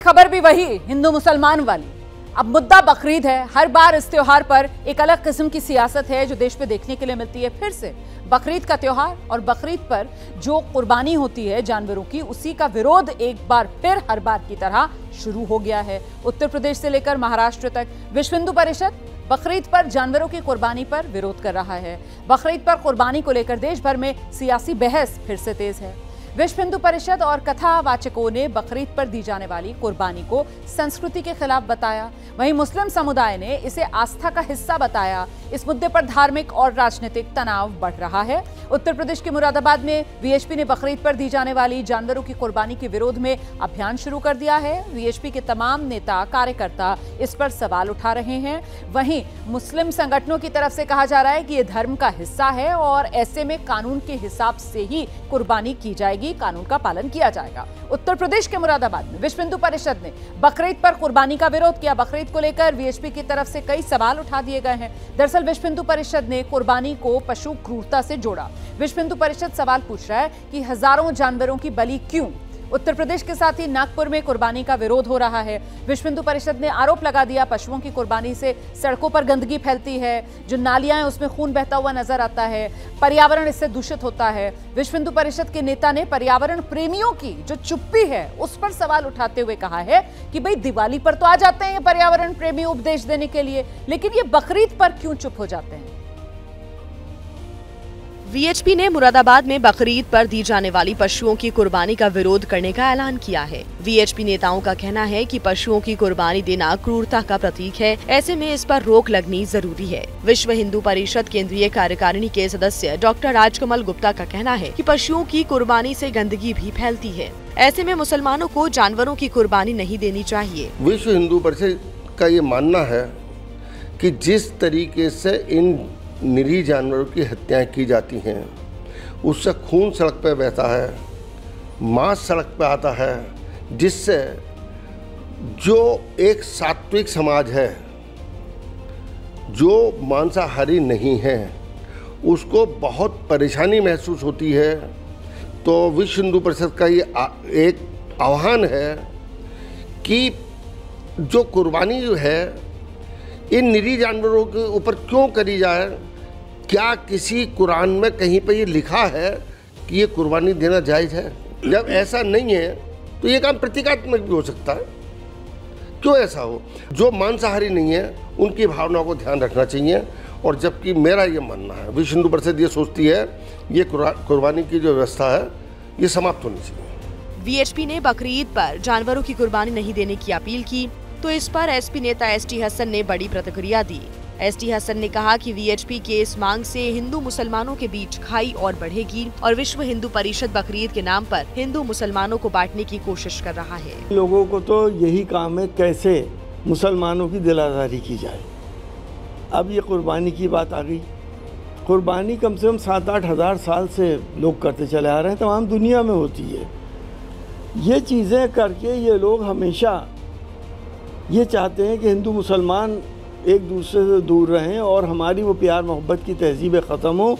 खबर भी वही हिंदू मुसलमान वाली। अब मुद्दा बकरीद है। हर बार इस त्योहार पर एक अलग किस्म की सियासत है जो देश में देखने के लिए मिलती है। फिर से बकरीद का त्योहार और बकरीद पर जो कुर्बानी होती है जानवरों की, उसी का विरोध एक बार फिर हर बार की तरह शुरू हो गया है। उत्तर प्रदेश से लेकर महाराष्ट्र तक विश्व हिंदू परिषद बकरीद पर जानवरों की कुर्बानी पर विरोध कर रहा है। बकरीद पर कुर्बानी को लेकर देश भर में सियासी बहस फिर से तेज है। विश्व हिंदू परिषद और कथावाचकों ने बकरीद पर दी जाने वाली कुर्बानी को संस्कृति के खिलाफ बताया। वहीं मुस्लिम समुदाय ने इसे आस्था का हिस्सा बताया। इस मुद्दे पर धार्मिक और राजनीतिक तनाव बढ़ रहा है। उत्तर प्रदेश के मुरादाबाद में वीएचपी ने बकरीद पर दी जाने वाली जानवरों की कुर्बानी के विरोध में अभियान शुरू कर दिया है। वीएचपी के तमाम नेता कार्यकर्ता इस पर सवाल उठा रहे हैं। वहीं मुस्लिम संगठनों की तरफ से कहा जा रहा है कि यह धर्म का हिस्सा है और ऐसे में कानून के हिसाब से ही कुर्बानी की जाएगी, कानून का पालन किया जाएगा। उत्तर प्रदेश के मुरादाबाद में विश्व हिंदू परिषद ने बकरीद पर कुर्बानी का विरोध किया। बकरीद को लेकर वीएचपी की तरफ से कई सवाल उठा दिए गए हैं। दरअसल विश्व हिंदू परिषद ने कुर्बानी को पशु क्रूरता से जोड़ा। विश्व हिंदू परिषद सवाल पूछ रहा है कि हजारों जानवरों की बलि क्यों? उत्तर प्रदेश के साथ ही नागपुर में कुर्बानी का विरोध हो रहा है। विश्व हिंदू परिषद ने आरोप लगा दिया पशुओं की कुर्बानी से सड़कों पर गंदगी फैलती है, जो नालियां हैं उसमें खून बहता हुआ नजर आता है, पर्यावरण इससे दूषित होता है। विश्व हिंदू परिषद के नेता ने पर्यावरण प्रेमियों की जो चुप्पी है उस पर सवाल उठाते हुए कहा है कि भाई दिवाली पर तो आ जाते हैं ये पर्यावरण प्रेमी उपदेश देने के लिए, लेकिन ये बकरीद पर क्यों चुप हो जाते हैं? वीएचपी ने मुरादाबाद में बकरीद पर दी जाने वाली पशुओं की कुर्बानी का विरोध करने का ऐलान किया है। वीएचपी नेताओं का कहना है कि पशुओं की कुर्बानी देना क्रूरता का प्रतीक है, ऐसे में इस पर रोक लगनी जरूरी है। विश्व हिंदू परिषद केंद्रीय कार्यकारिणी के सदस्य डॉक्टर राजकमल गुप्ता का कहना है कि पशुओं की कुर्बानी से गंदगी भी फैलती है, ऐसे में मुसलमानों को जानवरों की कुर्बानी नहीं देनी चाहिए। विश्व हिंदू परिषद का ये मानना है कि जिस तरीके से इन निरीह जानवरों की हत्याएं की जाती हैं, उससे खून सड़क पर बहता है, मांस सड़क पर आता है, जिससे जो एक सात्विक समाज है, जो मांसाहारी नहीं है, उसको बहुत परेशानी महसूस होती है। तो विश्व हिंदू परिषद का ये एक आह्वान है कि जो कुर्बानी जो है इन निरीह जानवरों के ऊपर क्यों करी जाए? क्या किसी कुरान में कहीं पर ये लिखा है कि ये कुर्बानी देना जायज़ है? जब ऐसा नहीं है तो ये काम प्रतीकात्मक भी हो सकता है। क्यों ऐसा हो? जो मांसाहारी नहीं है उनकी भावनाओं को ध्यान रखना चाहिए। और जबकि मेरा ये मानना है, विश्व हिंदू परिषद ये सोचती है ये कुर्बानी की जो व्यवस्था है ये समाप्त होनी चाहिए। वीएचपी ने बकरीद पर जानवरों की कुर्बानी नहीं देने की अपील की, तो इस पर एसपी नेता एसटी हसन ने बड़ी प्रतिक्रिया दी। एसटी हसन ने कहा कि वीएचपी के इस मांग से हिंदू मुसलमानों के बीच खाई और बढ़ेगी और विश्व हिंदू परिषद बकरीद के नाम पर हिंदू मुसलमानों को बांटने की कोशिश कर रहा है। लोगों को तो यही काम है कैसे मुसलमानों की दिलादारी की जाए। अब ये कुर्बानी की बात आ गई। कुर्बानी कम से कम 7-8 हज़ार साल से लोग करते चले आ रहे हैं, तमाम दुनिया में होती है। ये चीज़ें करके ये लोग हमेशा ये चाहते हैं कि हिंदू मुसलमान एक दूसरे से दूर रहें और हमारी वो प्यार मोहब्बत की तहजीबें ख़त्म हो।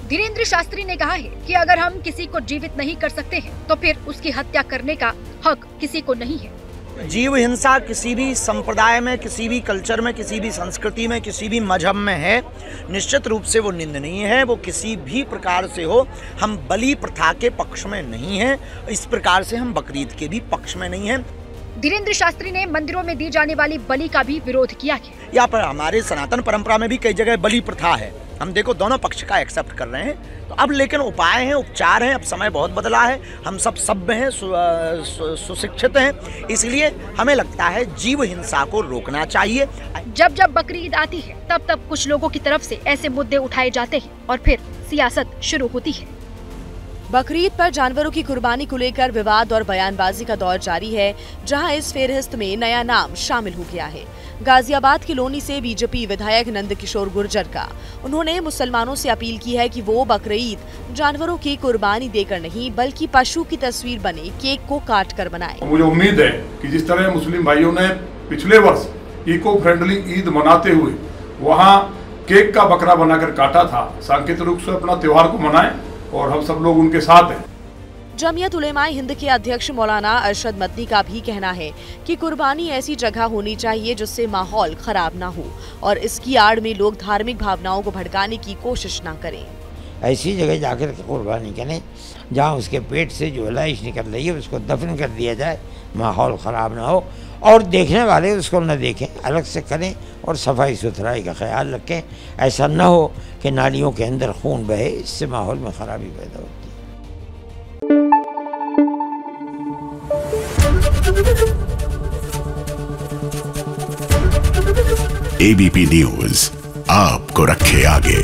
धीरेन्द्र शास्त्री ने कहा है कि अगर हम किसी को जीवित नहीं कर सकते हैं तो फिर उसकी हत्या करने का हक किसी को नहीं है। जीव हिंसा किसी भी संप्रदाय में, किसी भी कल्चर में, किसी भी संस्कृति में, किसी भी मजहब में है, निश्चित रूप से वो निंदनीय है। वो किसी भी प्रकार से हो, हम बलि प्रथा के पक्ष में नहीं हैं, इस प्रकार से हम बकरीद के भी पक्ष में नहीं हैं। धीरेन्द्र शास्त्री ने मंदिरों में दी जाने वाली बलि का भी विरोध किया है। यहाँ पर हमारे सनातन परंपरा में भी कई जगह बलि प्रथा है। हम देखो दोनों पक्ष का एक्सेप्ट कर रहे हैं। तो अब लेकिन उपाय हैं, उपचार हैं। अब समय बहुत बदला है, हम सब सभ्य हैं, सुशिक्षित हैं, इसलिए हमें लगता है जीव हिंसा को रोकना चाहिए। जब जब बकरीद आती है तब तब कुछ लोगों की तरफ से ऐसे मुद्दे उठाए जाते हैं और फिर सियासत शुरू होती है। बकरीद पर जानवरों की कुर्बानी को लेकर विवाद और बयानबाजी का दौर जारी है, जहां इस फेहरिस्त में नया नाम शामिल हो गया है। गाजियाबाद की लोनी से बीजेपी विधायक नंद किशोर गुर्जर का। उन्होंने मुसलमानों से अपील की है कि वो बकरीद जानवरों की कुर्बानी देकर नहीं बल्कि पशु की तस्वीर बने केक को काट कर मनाएं। मुझे उम्मीद है कि जिस तरह मुस्लिम भाइयों ने पिछले वर्ष इको फ्रेंडली ईद मनाते हुए वहाँ केक का बकरा बनाकर काटा था, सांकेतिक रूप से अपना त्योहार को मनाएं और हम सब लोग उनके साथ हैं। जमीयत उलेमा हिंद के अध्यक्ष मौलाना अरशद मदनी का भी कहना है कि कुर्बानी ऐसी जगह होनी चाहिए जिससे माहौल खराब ना हो और इसकी आड़ में लोग धार्मिक भावनाओं को भड़काने की कोशिश ना करें। ऐसी जगह जाकर कुर्बानी करें जहाँ उसके पेट से जो लाश निकल रही है उसको दफन कर दिया जाए, माहौल ख़राब ना हो और देखने वाले उसको न देखें, अलग से करें और सफाई सुथराई का ख्याल रखें। ऐसा न हो कि नालियों के अंदर खून बहे, इससे माहौल में ख़राबी पैदा होती है। ABP न्यूज़ आपको रखे आगे।